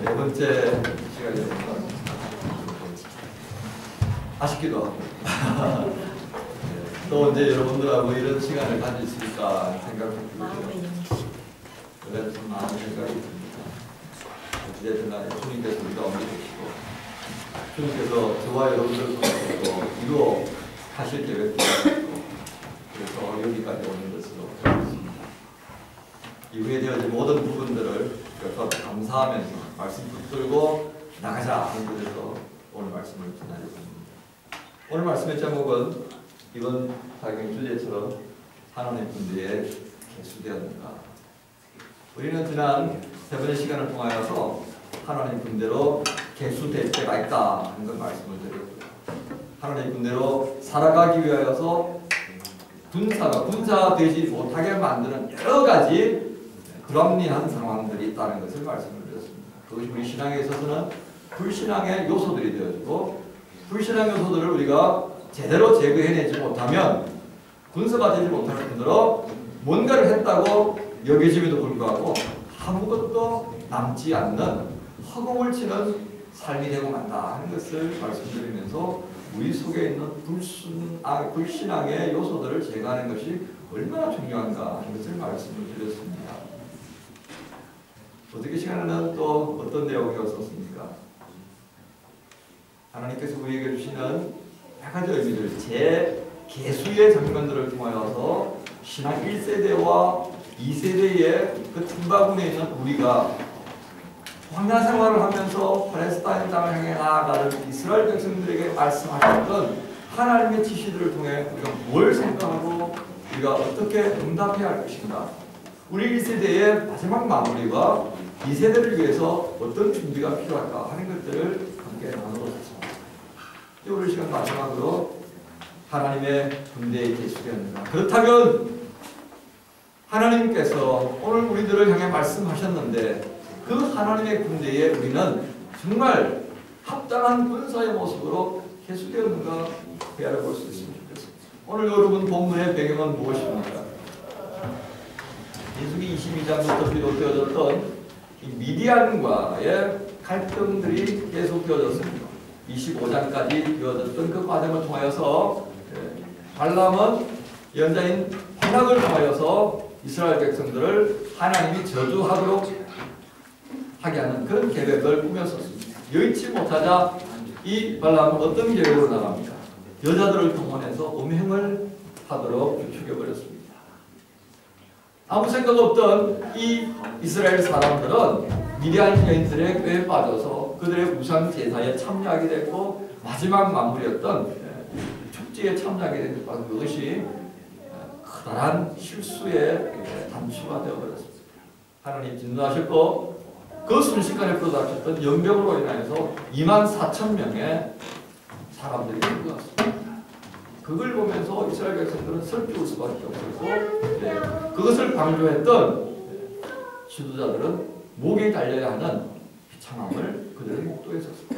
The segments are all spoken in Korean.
네 번째 시간입니다. 아쉽기도 하고 또 이제 여러분들하고 이런 시간을 가질 수 있을까 생각해보죠. 그래서 좀 많은 생각이 듭니다. 어찌됐든 간에 주님께서 우리가 옮겨주시고 주님께서 저와 여러분들 가운데도 이루어 하실 계획도 있고 그래서 여기까지 오는 것으로 되었습니다. 이후에 되어진 모든 부분들을 감사하면서 말씀 붙들고 나가자 하는 것에서 오늘 말씀을 전하려고 합니다. 오늘 말씀의 제목은 이번 사경 주제처럼 하나님의 군대에 개수되었는가. 우리는 지난 세 번의 시간을 통하여서 하나님의 군대로 개수될 때가 있다 하는 걸 말씀을 드렸고요. 하나님의 군대로 살아가기 위하여서 군사가 되지 못하게 만드는 여러 가지 불합리한 상황들이 있다는 것을 말씀을 드렸습니다. 그것이 우리 신앙에 있어서는 불신앙의 요소들이 되어지고 불신앙 요소들을 우리가 제대로 제거해내지 못하면 군사가 되지 못할 뿐더러 뭔가를 했다고 여겨짐에도 불구하고 아무것도 남지 않는 허공을 치는 삶이 되고 만다 하는 것을 말씀드리면서 우리 속에 있는 불신앙의 요소들을 제거하는 것이 얼마나 중요한가 하는 것을 말씀을 드렸습니다. 어떻게 시간에는 또 어떤 내용이었습니까? 하나님께서 우리에게 주시는 몇 가지 의미들, 재개수의 장면들을 통하여서 신앙 1세대와 2세대의 그 틈바구니에 있는 우리가 광야 생활을 하면서 팔레스타인 땅을 향해 나아가는 이스라엘 백성들에게 말씀하셨던 하나님의 지시들을 통해 우리가 뭘 생각하고 우리가 어떻게 응답해야 할 것인가, 우리 1세대의 마지막 마무리와 2세대를 위해서 어떤 준비가 필요할까 하는 것들을 함께 나누었습니다. 오늘 시간 마지막으로 하나님의 군대에 개수되었는가. 그렇다면 하나님께서 오늘 우리들을 향해 말씀하셨는데 그 하나님의 군대에 우리는 정말 합당한 군사의 모습으로 개수되었는가 헤아려 볼 수 있으면 좋겠습니다. 오늘 여러분 본문의 배경은 무엇입니까? 민수기 22장부터 비롯되어졌던 이 미디안과의 갈등들이 계속되어졌습니다. 25장까지 되어졌던 그 과정을 통하여서 발람은 예언자인 발락을 통하여서 이스라엘 백성들을 하나님이 저주하도록 하게 하는 그런 계획을 꾸몄었습니다. 여의치 못하자 이 발람은 어떤 계획으로 나갑니까? 여자들을 동원해서 음행을 하도록 죽여버렸습니다. 아무 생각 없던 이 이스라엘 사람들은 미디안 여인들의 꾀에 빠져서 그들의 우상 제사에 참여하게 됐고 마지막 마무리였던 축제에 참여하게 된 것이 커다란 실수의 단추가 되어버렸습니다. 하나님 진노하셨고 그 순식간에 불어닥쳤던 연병으로 인하여서 24,000명의 사람들이 죽었습니다. 그걸 보면서 이스라엘 백성들은 슬플 수밖에 없었고 그것을 방조했던 지도자들은 목에 달려야 하는 비참함을 그들은 목도했었습니다.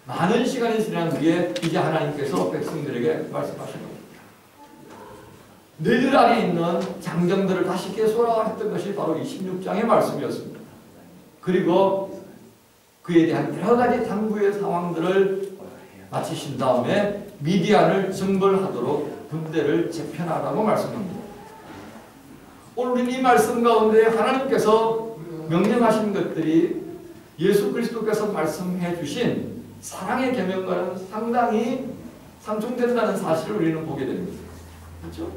많은 시간이 지난 후에 이제 하나님께서 백성들에게 말씀하십니다. 너희들 안에 있는 장정들을 다시 깨소라 했던 것이 바로 26장의 말씀이었습니다. 그리고 그에 대한 여러 가지 당부의 상황들을 마치신 다음에 미디안을 정벌하도록 군대를 재편하라고 말씀합니다. 오늘 우리는 이 말씀 가운데 하나님께서 명령하신 것들이 예수 그리스도께서 말씀해 주신 사랑의 계명과는 상당히 상충된다는 사실을 우리는 보게 됩니다. 그렇죠?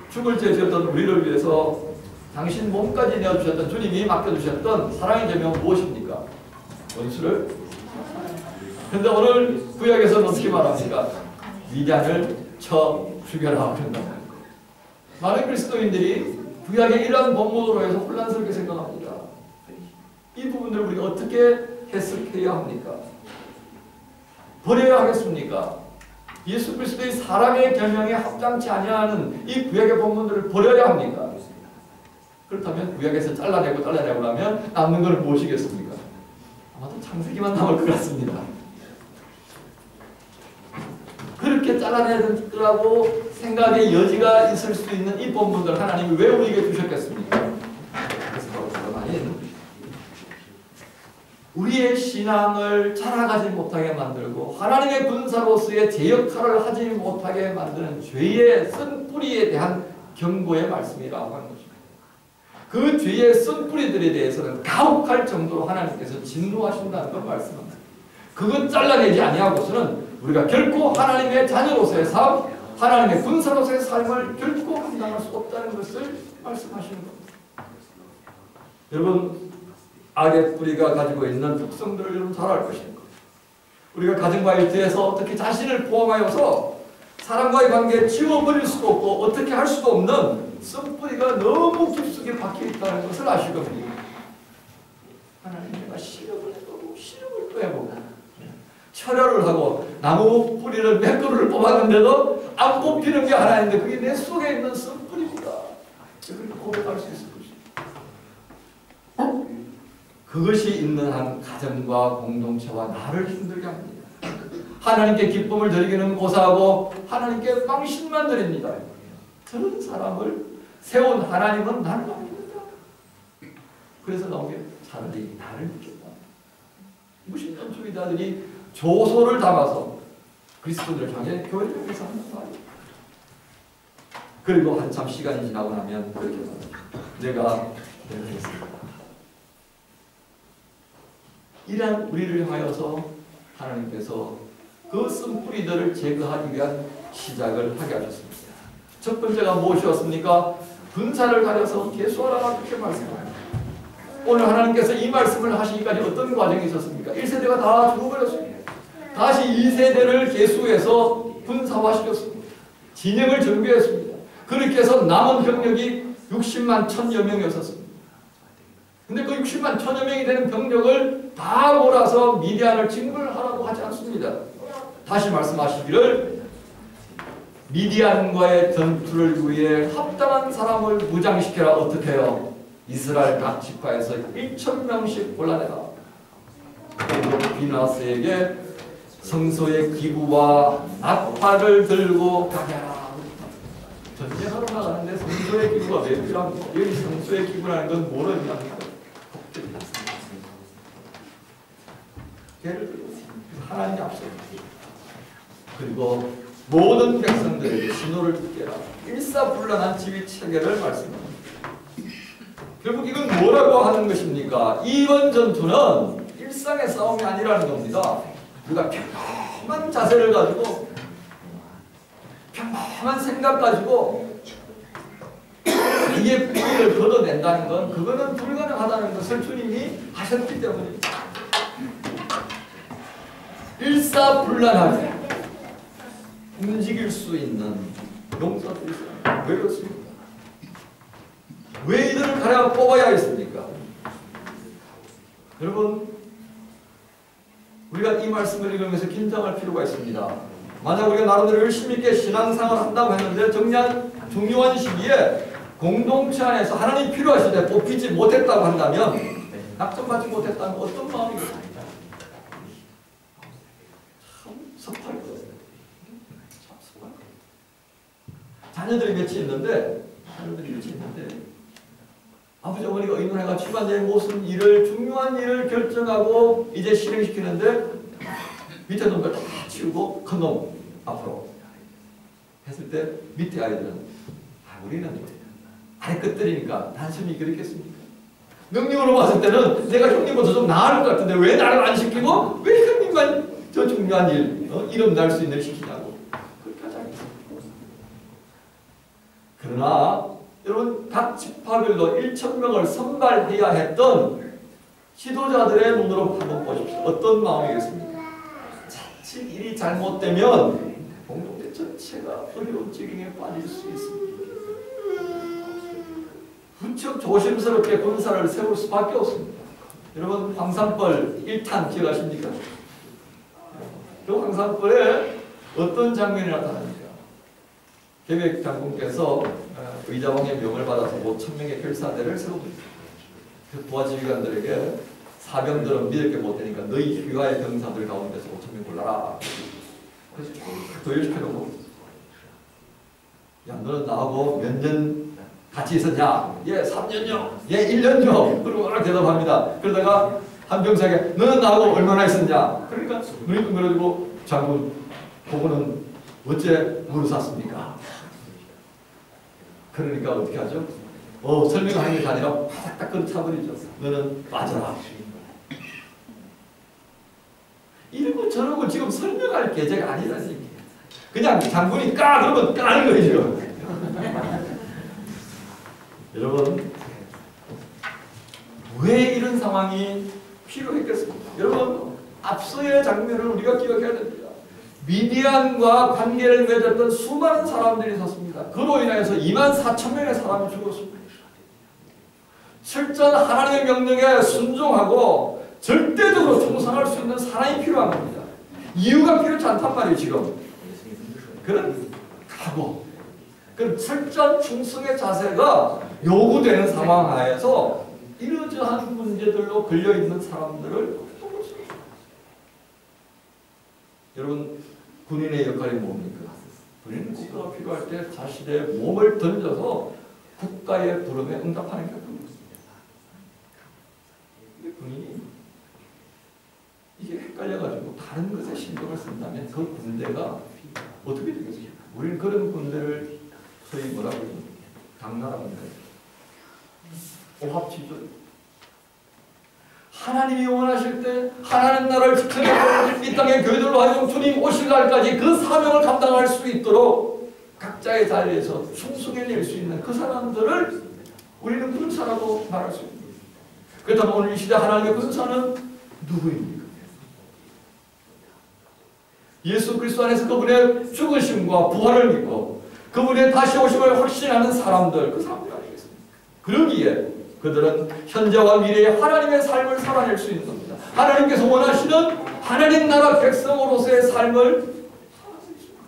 죽을 죄 지었던 우리를 위해서 당신 몸까지 내어주셨던 주님이 맡겨주셨던 사랑의 계명은 무엇입니까? 원수를. 그런데 오늘 구약에서는 어떻게 말합니까? 미디안을 쳐 죽여라 그런다는 거예요. 많은 그리스도인들이 구약의 이러한 본문으로 해서 혼란스럽게 생각합니다. 이 부분들을 우리가 어떻게 해석해야 합니까? 버려야 하겠습니까? 예수 그리스도의 사랑의 계명에 합당치 아니하는 이 구약의 본문들을 버려야 합니까? 그렇다면 구약에서 잘라내고 하면 남는 것은 무엇이겠습니까? 아마도 창세기만 남을 것 같습니다. 그렇게 잘라내더라고 생각의 여지가 있을 수 있는 이 본문들 하나님이 왜 우리에게 주셨겠습니까? 그래서 바로 많이 우리의 신앙을 자라가지 못하게 만들고 하나님의 군사로서의 제 역할을 하지 못하게 만드는 죄의 쓴뿌리에 대한 경고의 말씀이라고 하는 것입니다. 그 죄의 쓴뿌리들에 대해서는 가혹할 정도로 하나님께서 진노하신다는 걸 말씀합니다. 그것 잘라내지 아니하고서는 우리가 결코 하나님의 자녀로서의 삶, 하나님의 군사로서의 삶을 결코 감당할 수 없다는 것을 말씀하시는 겁니다. 여러분, 악의 뿌리가 가지고 있는 특성들을 여러분 잘 알 것입니다. 우리가 가정과 일터에서 어떻게 자신을 포함하여서 사람과의 관계에 지워버릴 수도 없고 어떻게 할 수도 없는 쓴뿌리가 너무 깊숙이 박혀있다는 것을 아실 겁니다. 하나님, 내가 시력을 해보고 시력을 또 해보고 철혈을 하고 나무 뿌리를 몇 그루를 뽑았는데도 안 뽑히는 게 하나인데 그게 내 속에 있는 쓴뿌리입니다. 그걸 고백할 수 있을 것입니다. 그것이 있는 한 가정과 공동체와 나를 힘들게 합니다. 하나님께 기쁨을 드리기는 고사하고 하나님께 망신만 드립니다. 저런 사람을 세운 하나님은 나를 안 믿는다. 그래서 나온 게 차라리 나를 믿겠다. 무신론주의자들이 조소를 담아서 그리스도인을 향해 교회를 위해서 한단 말이에요. 그리고 한참 시간이 지나고 나면 그렇게 말합니다. 내가 했습니다. 이러한 우리를 향하여서 하나님께서 그 쓴뿌리들을 제거하기 위한 시작을 하게 하셨습니다. 첫 번째가 무엇이었습니까? 군사를 가려서 계수하라고 그렇게 말씀합니다. 오늘 하나님께서 이 말씀을 하시기까지 어떤 과정이 있었습니까? 1세대가 다 죽어버렸습니다. 다시 2세대를 계수해서 군사화시켰습니다. 진영을 정비했습니다. 그렇게 해서 남은 병력이 60만 1000여 명이었습니다. 근데 그 60만 1000여 명이 되는 병력을 다 몰아서 미디안을 징벌하라고 하지 않습니다. 다시 말씀하시기를 미디안과의 전투를 위해 합당한 사람을 무장시켜라. 어떻게 해요? 이스라엘 각 지파에서 1000명씩 골라내라. 그리고 비나스에게 성소의 기구와 나팔을 들고 가게라. 전쟁하러 나가는데 성소의 기구가 왜 필요합니까? 여기 성소의 기구라는 건 뭐를 의미합니까? 예를 들어 하나님이 앞서 그리고 모든 백성들에게 신호를 듣게라. 일사불란한 지휘 체계를 말씀합니다. 결국 이건 뭐라고 하는 것입니까? 이번 전투는 일상의 싸움이 아니라는 겁니다. 우리가 평범한 자세를 가지고 평범한 생각 가지고 이게 뿌리를 걷어낸다는 건 그거는 불가능하다는 것을 주님이 하셨기 때문입니다. 일사불란하게 움직일 수 있는 용사들이 있어요. 왜 그렇습니까? 왜 이들을 가려 뽑아야 했습니까? 여러분, 우리가 이 말씀을 읽으면서 긴장할 필요가 있습니다. 만약 우리가 나름대로 열심히 있게 신앙생활을 한다고 했는데 중요한 시기에 공동체 안에서 하나님 필요하실 때 뽑히지 못했다고 한다면, 낙점받지 못했다면 어떤 마음이겠습니까? 섭할 거예요. 자녀들이 몇이 있는데 아버지 어머니가 의논해가 집안의 무슨 일을 중요한 일을 결정하고 이제 실행시키는데 밑에 놈들 다 치우고 큰 놈 앞으로 했을 때 밑에 아이들은 우리는 아래 것들이니까 단순히 그렇겠습니까? 능력으로 봤을 때는 내가 형님보다 좀 나을 것 같은데 왜 나를 안 시키고 왜 형님만 저 중요한 일 이름 날 수 있는 일 시키냐고 그렇게 하지 않겠습니까? 그러나 여러분 각 지파별로 1000명을 선발해야 했던 지도자들의 눈으로 한번 보십시오. 어떤 마음이겠습니까? 자칫 일이 잘못되면 공동체 전체가 어려운 지경에 빠질 수 있습니다. 무척 조심스럽게 군사를 세울 수밖에 없습니다. 여러분 황산벌 1탄 기억하십니까? 그 황산벌에 어떤 장면이 나타납니까? 계백 장군께서 의자왕의 명을 받아서 5000명의 결사대를 세웁니다. 그 부하 지휘관들에게 사병들은 믿을 게 못 되니까 너희 휘하의 병사들 가운데서 5000명 골라라. 그래서 도열시켜놓고 야 너는 나하고 몇 년 같이 있었냐? 예 3년요. 예 1년요. 그리고 대답합니다. 그러다가 한병사에게 너는 나하고 얼마나 있었냐? 그러니까 눈이 둥그러지고 장군 그거는 어째 무릇 샀습니까? 그러니까 어떻게 하죠? 설명하는 게 아니라 딱 차버리죠. 너는 빠져라. 이러고 저러고 지금 설명할 계제가 아니라니. 그냥 장군이 까! 그러면 까는 거죠. 여러분, 왜 이런 상황이 필요했겠습니까? 여러분, 앞서의 장면을 우리가 기억해야 됩니다. 미디안과 관계를 맺었던 수많은 사람들이 있었습니다. 그로 인해서 24,000명의 사람이 죽었습니다. 실전 하나님의 명령에 순종하고 절대적으로 충성할 수 있는 사람이 필요한 겁니다. 이유가 필요치 않단 말이에요, 지금. 그런 각오, 그런 철저한 충성의 자세가 요구되는 상황 하에서 이러저러한 문제들로 걸려있는 사람들을 여러분, 군인의 역할이 뭡니까? 군인은 국가가 필요할 때 자신의 몸을 던져서 국가의 부름에 응답하는 게 겁니다. 군인이 이게 헷갈려가지고 다른 것에 신경을 쓴다면 그 군대가 어떻게 되겠어요? 우리는 그런 군대를 소위 뭐라고 하죠? 당나라 군대. 오합지졸. 하나님이 원하실 때 하나님 나라를 지켜내고 이 땅의 교회들로 하여금 주님 오실 날까지 그 사명을 감당할 수 있도록 각자의 자리에서 충성해낼 수 있는 그 사람들을 우리는 군사라고 말할 수 있습니다. 그렇다면 오늘 이 시대 하나님의 군사는 누구입니까? 예수 그리스도 안에서 그분의 죽으심과 부활을 믿고 그분의 다시 오심을 확신하는 사람들, 그 사람들 아니겠습니까? 그러기에 그들은 현재와 미래의 하나님의 삶을 살아낼 수 있는 겁니다. 하나님께서 원하시는 하나님 나라 백성으로서의 삶을 살아낼 수 있습니다.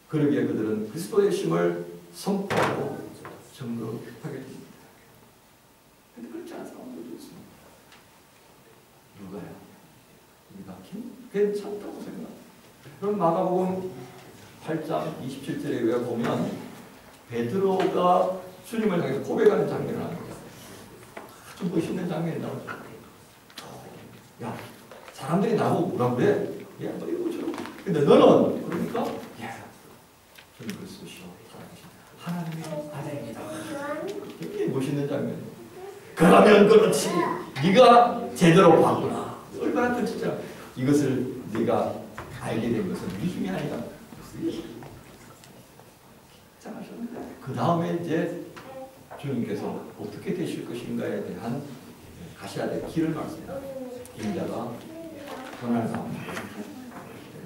그러기에 그들은 그리스도의 심을 선포하고 증거하게 됩니다. 그런데 그렇지 않은 사람들도 있습니다. 누가요? 우리가 괜찮다고 생각합니다. 그럼 마가복음 8장 27절에 보면 베드로가 주님을 향해서 고백하는 장면을 합니다. 아주 멋있는 장면이 나오죠. 야, 사람들이 나보고 뭐라 그래? 야, 너 이거 저러. 근데 너는 그러니까 야, 주님 그리스도시오. 하나님의 아들입니다. 굉장히 멋있는 장면이에요. 그러면 그렇지. 네가 제대로 봤구나. 얼마나 큰 진짜 이것을 네가 알게 된 것은 믿음이 아니라 그 다음에 이제 주님께서 어떻게 되실 것인가에 대한 가셔야 될 길을 말씀합니다. 인자가 고난을 당합니다.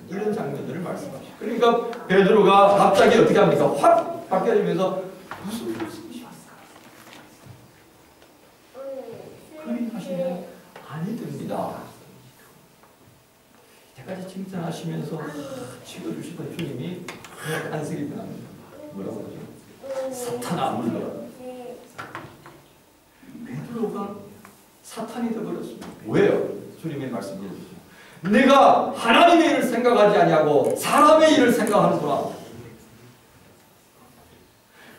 이런 장면들을 말씀하시죠. 그러니까 베드로가 갑자기 어떻게 합니까? 확 바뀌어지면서 무슨 말씀이십니까? 그림 하시면 아니 됩니다. 이때까지 칭찬하시면서 찍어주시던 주님이 안색이 변합니다. 뭐라고 하죠? 사탄아 물러라. 베드로가 사탄이 되어버렸습니다. 왜요? 주님이 말씀해 주시죠. 내가 하나님의 일을 생각하지 아니하고 사람의 일을 생각하는구나.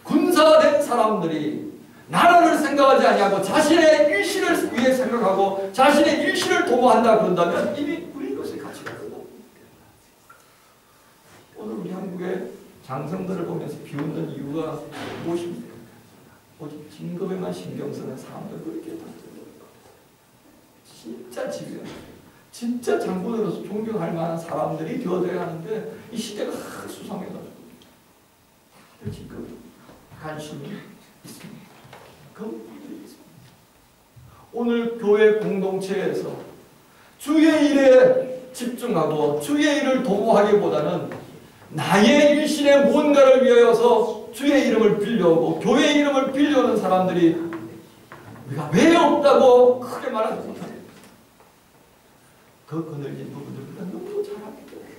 군사된 사람들이 나라를 생각하지 아니하고 자신의 일신을 위해 생각하고 자신의 일신을 도모한다 그런다면 이미 우리 것의 가치가 크다. 오늘 우리 한국의 장성들을 보면서 비웃는 이유가 무엇입니까? 오직 진급에만 신경 쓰는 사람들 그렇게 많습니다. 진짜 지금 진짜 장군으로서 존경할 만한 사람들이 되어져야 하는데 이 시대가 수상해가지고 다들 진급 관심이 있습니다. 그 문제들이 있습니다. 오늘 교회 공동체에서 주의 일에 집중하고 주의 일을 도모하기보다는 나의 일신의 무언가를 위하여서 주의 이름을 빌려오고 교회의 이름을 빌려오는 사람들이 우리가 왜 없다고 크게 말하지 못합니다. 그 거늘진 부분들 우리가 너무 잘하기 때문에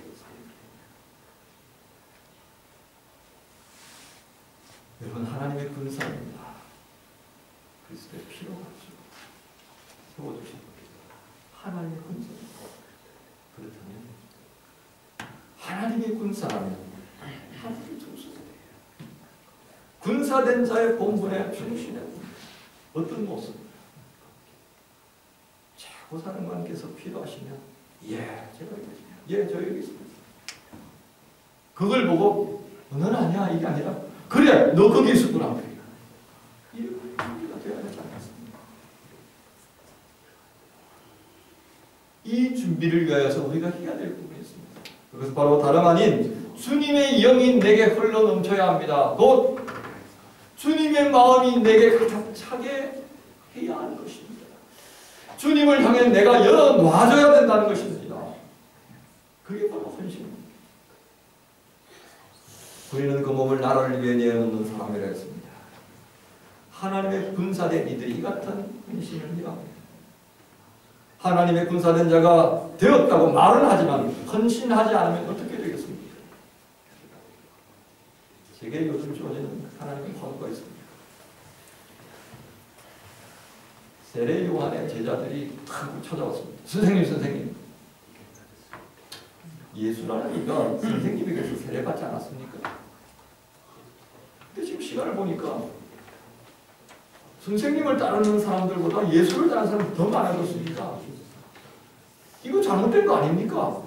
여러분 하나님의 군사입니다. 그리스도의 피로 가지고 세워주신 하나님의 군사입니다. 그렇다면 하나님의 군사라면 하나님의 중심이 돼요. 군사된 자의 본분에 충실해 어떤 모습? 부사령관께서 필요하시면 예, 제가 여기 있습니다. 예, 저 여기 있습니다. 그걸 보고 너는 아니야 이게 아니라 그래 너 거기 있었구나. 이렇게 준비가 되어야 되지 않겠습니까? 이 준비를 위하여서 우리가 해야 될 부분이 있습니다. 그것은 바로 다름 아닌 주님의 영이 내게 흘러 넘쳐야 합니다. 곧 주님의 마음이 내게 가장 차게 해야 하는 것입니다. 주님을 향해 내가 열어놔줘야 된다는 것입니다. 그게 바로 헌신입니다. 우리는 그 몸을 나라를 위해 내어놓는 사람이라 했습니다. 하나님의 군사된 이들이 이 같은 헌신을 해야 합니다. 하나님의 군사된 자가 되었다고 말은 하지만 헌신하지 않으면 어떻게 되겠습니까? 제게 요즘 주어지는 하나님의 화두가 있습니다. 세례 요한의 제자들이 탁 찾아왔습니다. 선생님 예수라는 이가 선생님에게서 세례받지 않았습니까? 근데 지금 시간을 보니까 선생님을 따르는 사람들보다 예수를 따르는 사람이 더 많아졌습니다. 이거 잘못된 거 아닙니까?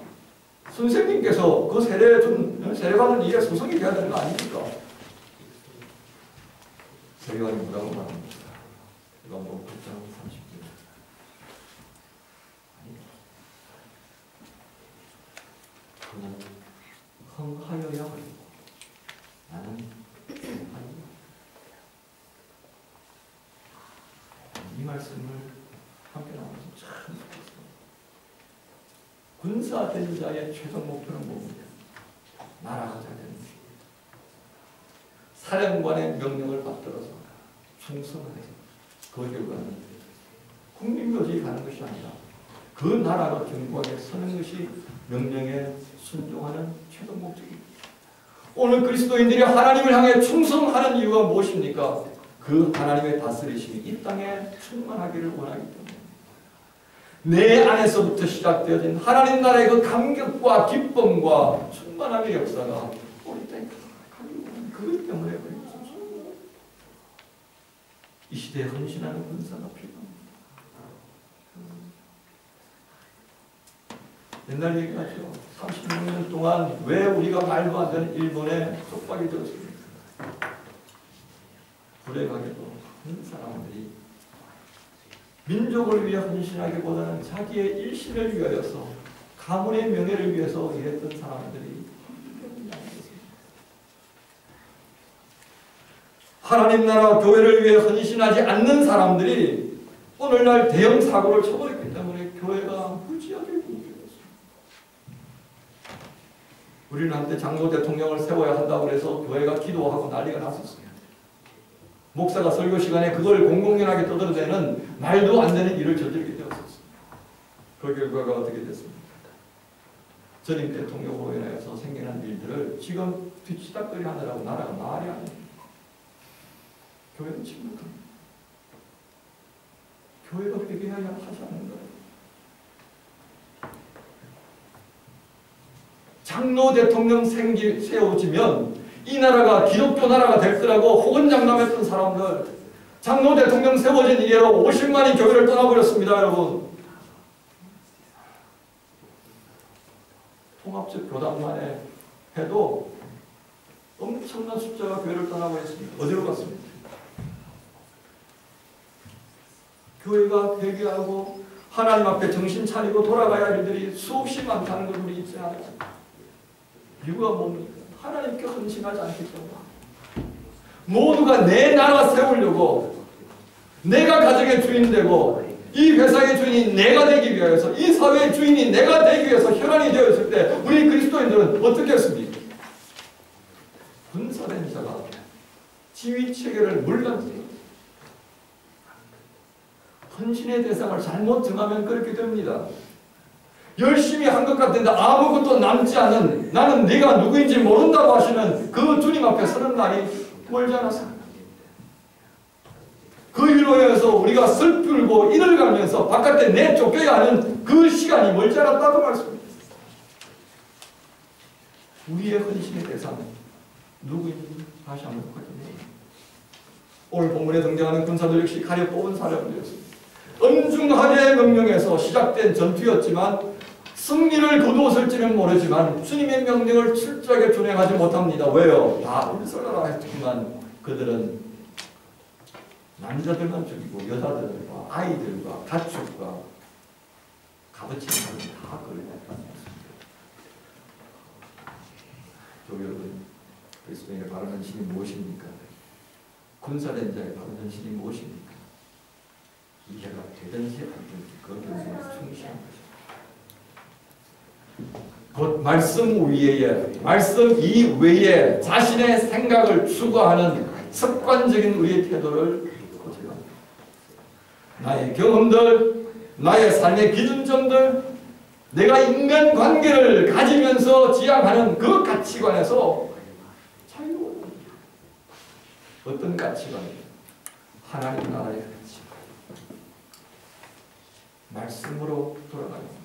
선생님께서 그 세례받는 일에 소송이 돼야 되는 거 아닙니까? 세례관이 뭐라고 말합니다. 요한복음 9장 30절. 그는 흥하여야 하고 나는 흥하여야. 이 말씀을 함께 나눠서 참 좋겠습니다. 군사된 자의 최종 목표는 뭡니까? 나라가 잘 되는 것입니다. 사령관의 명령을 받들어서 충성하여서 그 결과는 국민묘지에 가는 것이 아니라 그 나라가 견고하게 서는 것이 명령에 순종하는 최종 목적입니다. 오늘 그리스도인들이 하나님을 향해 충성하는 이유가 무엇입니까? 그 하나님의 다스리심이 이 땅에 충만하기를 원하기 때문에 내 안에서부터 시작되어진 하나님 나라의 그 감격과 기쁨과 충만함의 역사가 우리 땅에 가기 원하는 그것 때문에 그런 것입니다. 이 시대에 헌신하는 군사가 필요합니다. 옛날 얘기하죠. 36년 동안 왜 우리가 말도 안 되는 일본에 속박이 되었습니까? 불행하게도 많은 사람들이 민족을 위해 헌신하기보다는 자기의 일신을 위하여서 가문의 명예를 위해서 일했던 사람들이 하나님 나라 교회를 위해 헌신하지 않는 사람들이 오늘날 대형 사고를 쳐버렸기 때문에 교회가 무지하게 붕괴되었습니다. 우리는 한때 장로 대통령을 세워야 한다고 해서 교회가 기도하고 난리가 났었습니다. 목사가 설교 시간에 그걸 공공연하게 떠들어대는 말도 안 되는 일을 저지르게 되었습니다. 그 결과가 어떻게 됐습니까? 전임 대통령으로 인해서 생겨난 일들을 지금 뒤치다거리 하느라고 나라가 말이 안 됩니다. 교회는 침묵합니다. 교회가 회개해야 하지 않는가요? 장로 대통령 세워지면 이 나라가 기독교 나라가 될 거라고 호언장담했던 사람들, 장로 대통령 세워진 이래로 50만이 교회를 떠나버렸습니다. 여러분, 통합적 교단만에 해도 엄청난 숫자가 교회를 떠나버렸습니다. 어디로 갔습니까? 교회가 회개하고 하나님 앞에 정신 차리고 돌아가야 할 일들이 수없이 많다는 걸 우리 잊지 않아요. 이유가 뭡니까? 하나님께 헌신하지 않기 때문에. 모두가 내 나라 세우려고, 내가 가정의 주인 되고 이 회사의 주인이 내가 되기 위해서, 이 사회의 주인이 내가 되기 위해서 혈안이 되었을 때 우리 그리스도인들은 어떻게 했습니까? 군사된 자가 지휘체계를 물러납니다. 헌신의 대상을 잘못 정하면 그렇게 됩니다. 열심히 한 것 같은데 아무것도 남지 않은, 나는 네가 누구인지 모른다고 하시는 그 주님 앞에 서는 날이 멀지 않았습니다. 그 일로 인해서 우리가 슬프고 이를 가면서 바깥에 내쫓겨야 하는 그 시간이 멀지 않았다고 말씀입니다. 우리의 헌신의 대상은 누구인지 다시 한번 확인해요. 오늘 본문에 등장하는 군사들 역시 가려 뽑은 사람들이었습니다. 엄중하게 명령해서 시작된 전투였지만 승리를 거두었을지는 모르지만 주님의 명령을 철저하게 준행하지 못합니다. 왜요? 다 울서라라 했지만 그들은 남자들만 죽이고 여자들과 아이들과 가축과 값어치는 사람이 다 걸려났습니다. 여러분, 그리스도인의 바른 신이 무엇입니까? 군사된 자의 바른 신이 무엇입니까? 이해가 되든지 안 되든지 그 경우에 충실한 것입니다. 곧 말씀 위에, 말씀 이외에 자신의 생각을 추구하는 습관적인 우리의 태도를 고쳐야 합니다. 나의 경험들, 나의 삶의 기준점들, 내가 인간관계를 가지면서 지향하는 그 가치관에서 자유로워야 합니다. 어떤 가치관이에요? 하나님 나라의 가치관. 말씀으로 돌아가야 합니다.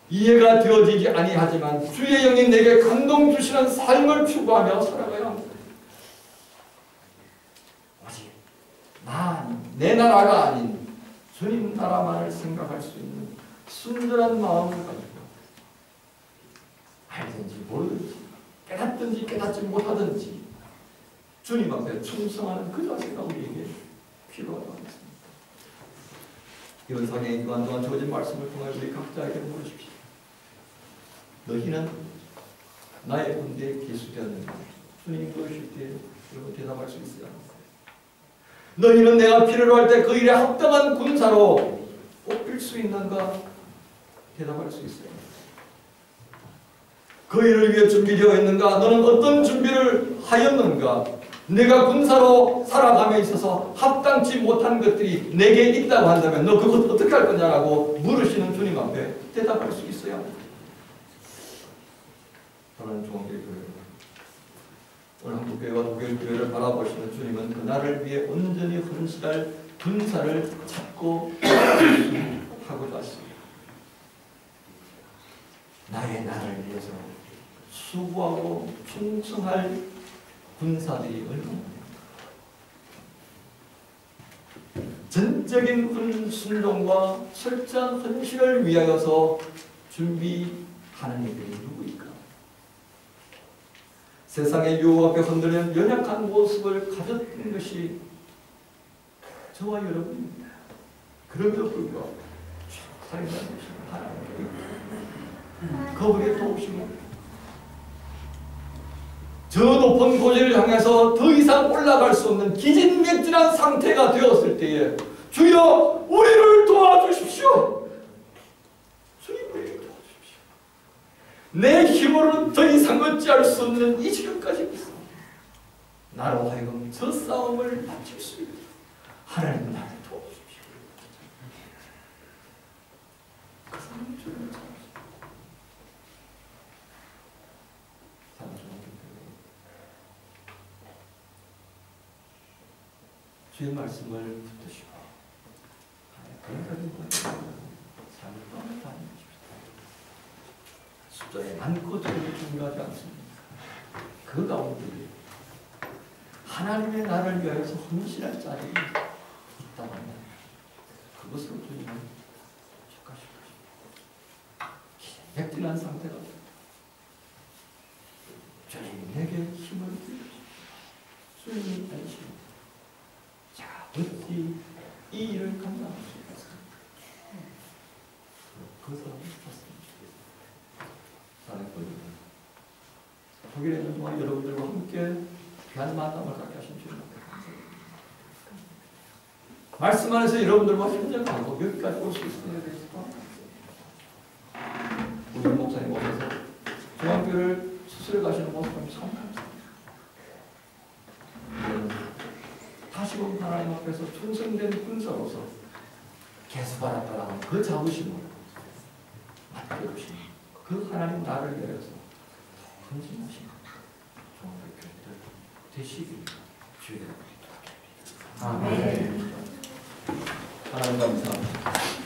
이해가 되어지지 아니하지만 주의 영이 내게 감동 주시는 삶을 추구하며 살아가야 합니다. 오직 내 나라가 아닌 주님 나라만을 생각할 수 있는 순전한 마음을 가지고 알든지 모르든지 깨닫든지 깨닫지 못하든지 주님 앞에 충성하는 그 자세가 우리에게 필요하다고 했습니다. 이번 상에 이관 동안 주어진 말씀을 통해 우리 각자에게 물으십시오. 너희는 나의 군대에 기수되었는가? 주님 부르실 때 여러분 대답할 수 있어야 합니다. 너희는 내가 필요로 할 때 그 일에 합당한 군사로 뽑힐 수 있는가? 대답할 수 있어야 합니다. 그 일을 위해 준비되어 있는가? 너는 어떤 준비를 하였는가? 내가 군사로 살아감에 있어서 합당치 못한 것들이 내게 있다고 한다면 너 그것 어떻게 할 거냐라고 물으시는 주님 앞에 대답할 수 있어야 합니다. 저는 종교교회 오늘 한국교회와 독일교회를 바라보시는 주님은 그날을 위해 온전히 헌신할 군사를 찾고 하고자 하십니다. 나의 나라를 위해서 수고하고 충성할 군사들이 얼마나 전적인 순종과 철저한 헌신을 위하여서 준비하는 이들이 누구일까? 세상의 유혹 앞에 흔들리는 연약한 모습을 가졌던 것이 저와 여러분입니다. 그럼에도 불구하고 살인하는 것이 하나님께 거부에 도우시고 저 높은 고지를 향해서 더 이상 올라갈 수 없는 기진맥진한 상태가 되었을 때에 주여 우리를 도와주십시오. 주님 우리를 도와주십시오. 내 힘으로는 더 이상 어찌할 수 없는 이 지경까지 있습니다. 나로 하여금 저 싸움을 마칠 수 있도록 하나님 나를 도와주십시오. 그 사람을 주님을 찾으십시오. 주의 말씀을 붙드시고 건강한 삶을 떠나다니십시오. 숫자에 많고 적이 중요하지 않습니다. 그 가운데 하나님의 나를 위하여서 헌신할 자리에 있다고 한다. 그것으로 주님은 축하하실 것입니다. 기진맥진한 상태가 주님 내게 힘을 주십시오. 주님이 안심입니다. 자, 어찌 이 일을 감당할 수 있겠습니까? 그 사람을 찾습니다. 사랑꾼입니다. 독일에 있는 동안 여러분들과 함께 귀한 만남을 갖게 하신 주님께 감사합니다. 말씀 안에서 여러분들과 현장하고 여기까지 올 수 있음에 대해서 우리 목사님 오셔서 중앙교회를 수술해 가시는 모습을 참 감사합니다. 다시금 하나님 앞에서 충성된 군사로서 계수받았다라는 그 자부심을 맡겨주신 그 하나님 나를 위해서 헌신하신 종교교회들 되시길 주의 아멘. 하나님 감사합니다.